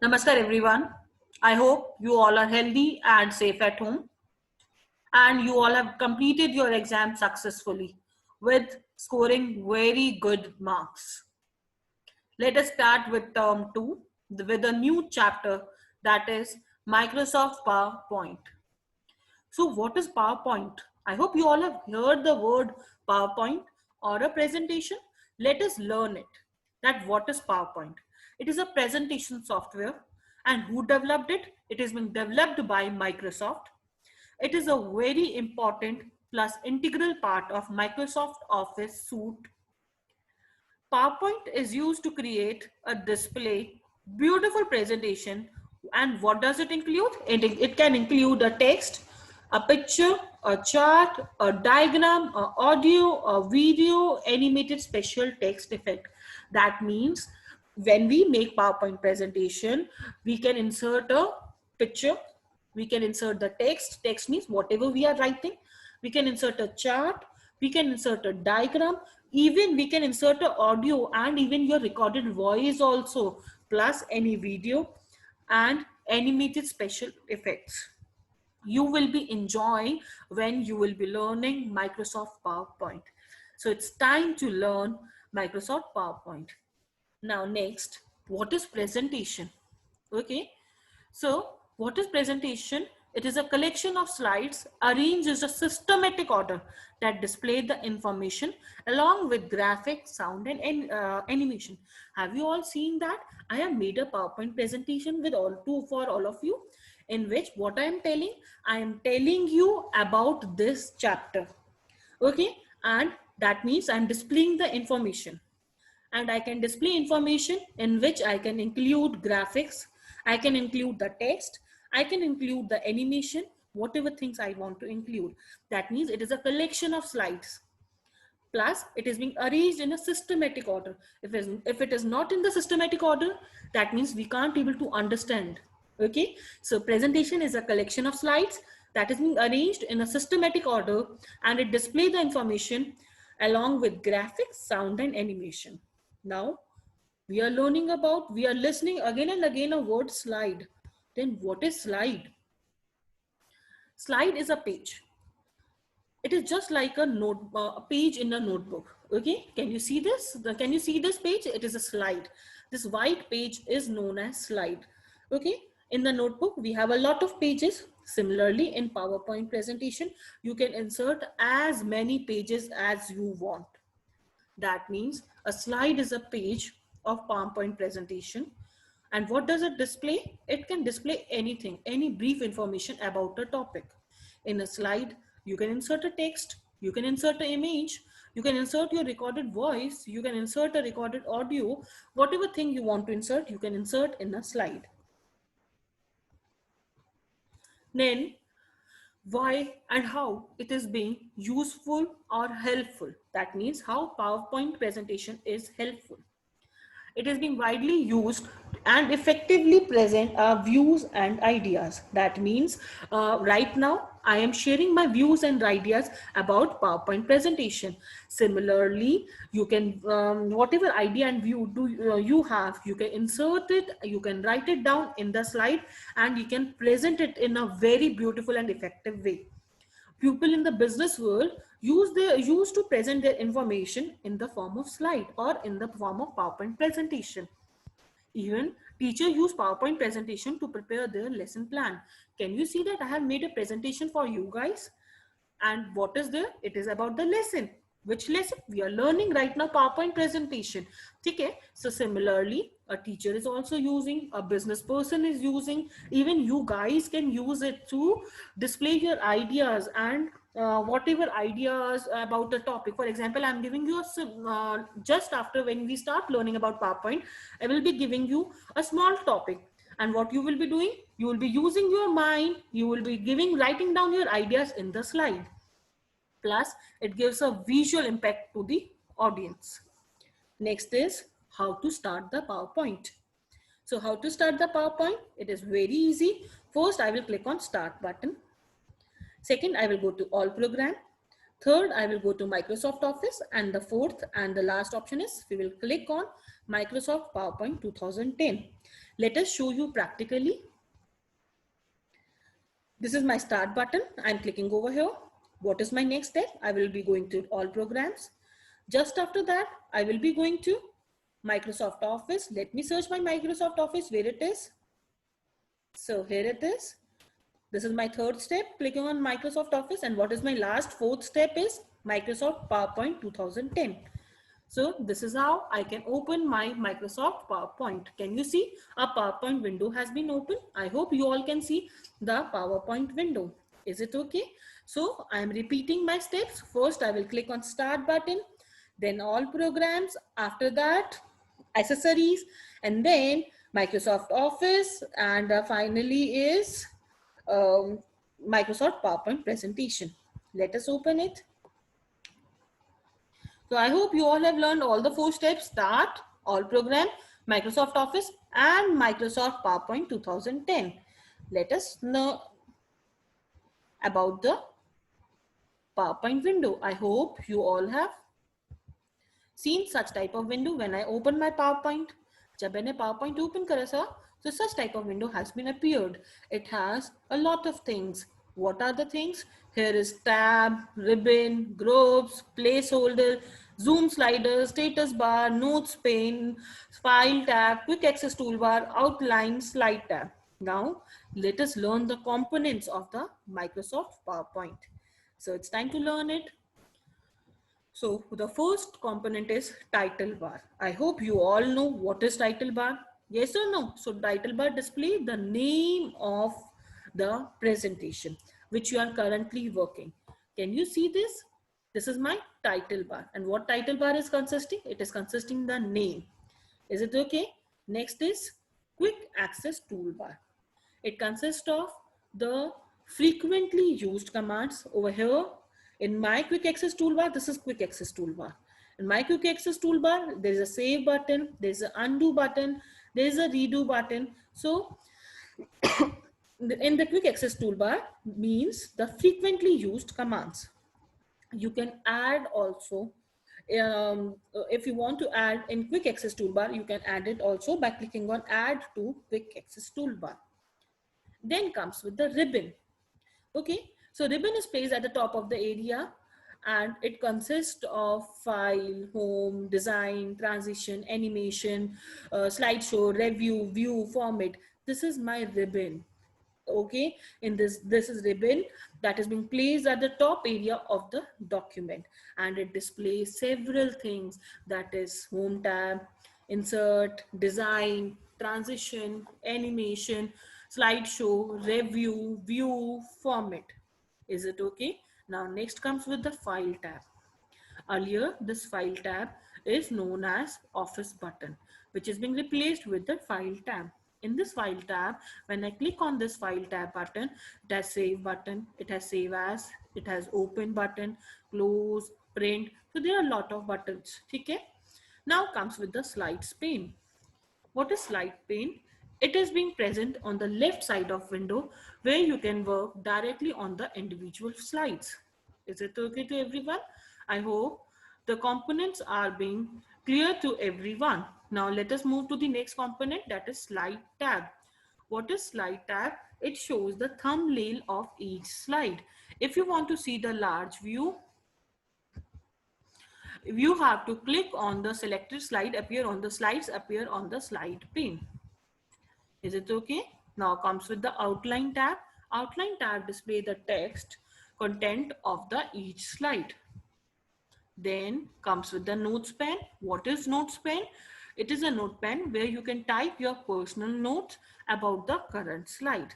Namaskar everyone. I hope you all are healthy and safe at home and you all have completed your exam successfully with scoring very good marks. Let us start with term 2 with a new chapter, that is Microsoft PowerPoint. So what is PowerPoint? I hope you all have heard the word PowerPoint or a presentation. Let us learn it. That what is PowerPoint? It is a presentation software, and who developed it? It is being developed by Microsoft. It is a very important plus integral part of Microsoft Office suite. PowerPoint is used to create a display, beautiful presentation. And what does it include? It can include a text, a picture, a chart, a diagram, a audio, a video, animated special text effect. That means when we make PowerPoint presentation, we can insert a picture, we can insert the text means whatever we are writing, we can insert a chart, we can insert a diagram, even we can insert a audio and even your recorded voice also, plus any video and animated special effects. You will be enjoying when you will be learning Microsoft PowerPoint. So it's time to learn Microsoft PowerPoint. Now next, what is presentation? Okay, so what is presentation? It is a collection of slides arranged in a systematic order that display the information along with graphics, sound and animation. Have you all seen that? I have made a PowerPoint presentation with for all of you, in which what I am telling you about this chapter. Okay, and that means I'm displaying the information, and I can display information in which I can include graphics, I can include the text, I can include the animation, whatever things I want to include. That means it is a collection of slides. Plus, it is being arranged in a systematic order. If it is not in the systematic order, that means we can't able to understand. Okay, so presentation is a collection of slides that is being arranged in a systematic order, and it displays the information along with graphics, sound and animation. Now, we are listening again and again a word slide. Then what is slide? Slide is a page. It is just like a page in a notebook. Okay, can you see this? Can you see this page? It is a slide. This white page is known as slide. Okay, in the notebook we have a lot of pages. Similarly, in PowerPoint presentation, you can insert as many pages as you want. That means a slide is a page of PowerPoint presentation. And what does it display? It can display anything, any brief information about a topic. In a slide, you can insert a text, you can insert an image, you can insert your recorded voice, you can insert a recorded audio, whatever thing you want to insert, you can insert in a slide. Then why and how it is being useful or helpful. That means how PowerPoint presentation is helpful. It is being widely used and effectively present our views and ideas. That means right now I am sharing my views and ideas about PowerPoint presentation. Similarly, you can whatever idea and view you have, you can insert it, you can write it down in the slide, and you can present it in a very beautiful and effective way. People in the business world used to present their information in the form of slide or in the form of PowerPoint presentation. Even teachers use PowerPoint presentation to prepare their lesson plan. Can you see that I have made a presentation for you guys? And what is there? It is about the lesson. Which lesson? We are learning right now PowerPoint presentation. Okay. So similarly, a teacher is also using, a business person is using, even you guys can use it to display your ideas and whatever ideas about the topic. For example, I'm giving you just after when we start learning about PowerPoint, I will be giving you a small topic. And what you will be doing? You will be using your mind. You will be writing down your ideas in the slide. Plus, it gives a visual impact to the audience. Next is how to start the PowerPoint. So how to start the PowerPoint? It is very easy. First, I will click on Start button. Second, I will go to All Program. Third, I will go to Microsoft Office, and the fourth and the last option is we will click on Microsoft PowerPoint 2010. Let us show you practically. This is my start button. I'm clicking over here. What is my next step? I will be going to all programs. Just after that, I will be going to Microsoft Office. Let me search my Microsoft Office where it is. So here it is. This is my third step, clicking on Microsoft Office. And what is my last fourth step is Microsoft PowerPoint 2010. So this is how I can open my Microsoft PowerPoint. Can you see a PowerPoint window has been opened? I hope you all can see the PowerPoint window. Is it okay? So I am repeating my steps. First, I will click on Start button, then all programs. After that, accessories, and then Microsoft Office, and finally is Microsoft PowerPoint presentation. Let us open it. So I hope you all have learned all the 4 steps: Start, All Program, Microsoft Office, and Microsoft PowerPoint 2010. Let us know about the PowerPoint window. I hope you all have seen such type of window when I open my PowerPoint. जब मैंने PowerPoint open करा था, so such type of window has been appeared. It has a lot of things. What are the things? Here is tab, ribbon, groups, placeholder, zoom slider, status bar, notes pane, file tab, quick access toolbar, outline, slide tab. Now, let us learn the components of the Microsoft PowerPoint. So it's time to learn it. So the first component is title bar. I hope you all know what is title bar. Yes or no? So title bar display the name of the presentation which you are currently working. Can you see this? This is my title bar. And what title bar is consisting? It is consisting the name. Is it okay? Next is quick access toolbar. It consists of the frequently used commands. Over here in my quick access toolbar, this is quick access toolbar. In my quick access toolbar, there is a save button, there is an undo button, there is a redo button. So in the quick access toolbar means the frequently used commands. You can add also, if you want to add in quick access toolbar, you can add it also by clicking on add to quick access toolbar. Then comes with the ribbon. Okay, so ribbon is placed at the top of the area and it consists of file, home, design, transition, animation, slideshow, review, view, format. This is my ribbon. Okay, in this is ribbon that is being placed at the top area of the document, and it displays several things, that is home tab, insert, design, transition, animation, slideshow, review, view, format. Is it okay? Now next comes with the file tab. Earlier, this file tab is known as Office button, which is being replaced with the file tab. In this file tab, when I click on this file tab button, it has save button, it has save as, it has open button, close, print. So there are a lot of buttons. Okay? Now comes with the slides pane. What is slide pane? It is being present on the left side of window where you can work directly on the individual slides. Is it okay to everyone? I hope the components are being clear to everyone. Now let us move to the next component, that is slide tab. What is slide tab? It shows the thumbnail of each slide. If you want to see the large view, you have to click on the selected slide, appear on the slides, appear on the slide pane. Is it okay? Now comes with the outline tab. Outline tab display the text content of the each slide. Then comes with the notes pen. What is notes pen? It is a note pen where you can type your personal notes about the current slide.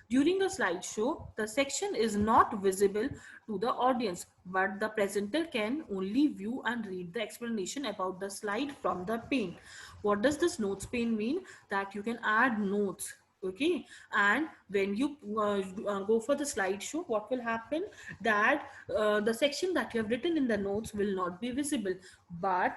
During a slideshow, the section is not visible to the audience, but the presenter can only view and read the explanation about the slide from the pane. What does this notes pane mean? That you can add notes. Okay, and when you go for the slideshow, what will happen? That the section that you have written in the notes will not be visible, but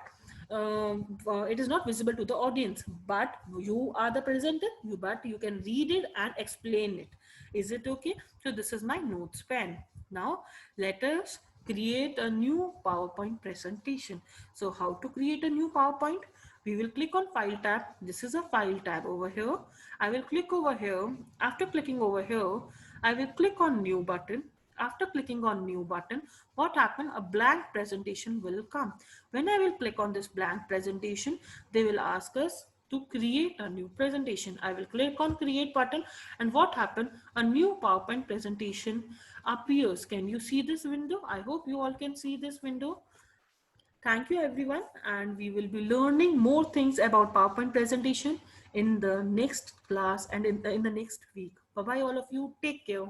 it is not visible to the audience, but you are the presenter, but you can read it and explain it. Is it okay? So this is my notes pen. Now let us create a new PowerPoint presentation. So how to create a new PowerPoint? We will click on File tab. This is a File tab over here. I will click over here. After clicking over here, I will click on New button. After clicking on New button, what happened? A blank presentation will come. When I will click on this blank presentation, they will ask us to create a new presentation. I will click on Create button, and what happened? A new PowerPoint presentation appears. Can you see this window? I hope you all can see this window. Thank you everyone, and we will be learning more things about PowerPoint presentation in the next class and in the next week. Bye bye all of you. Take care.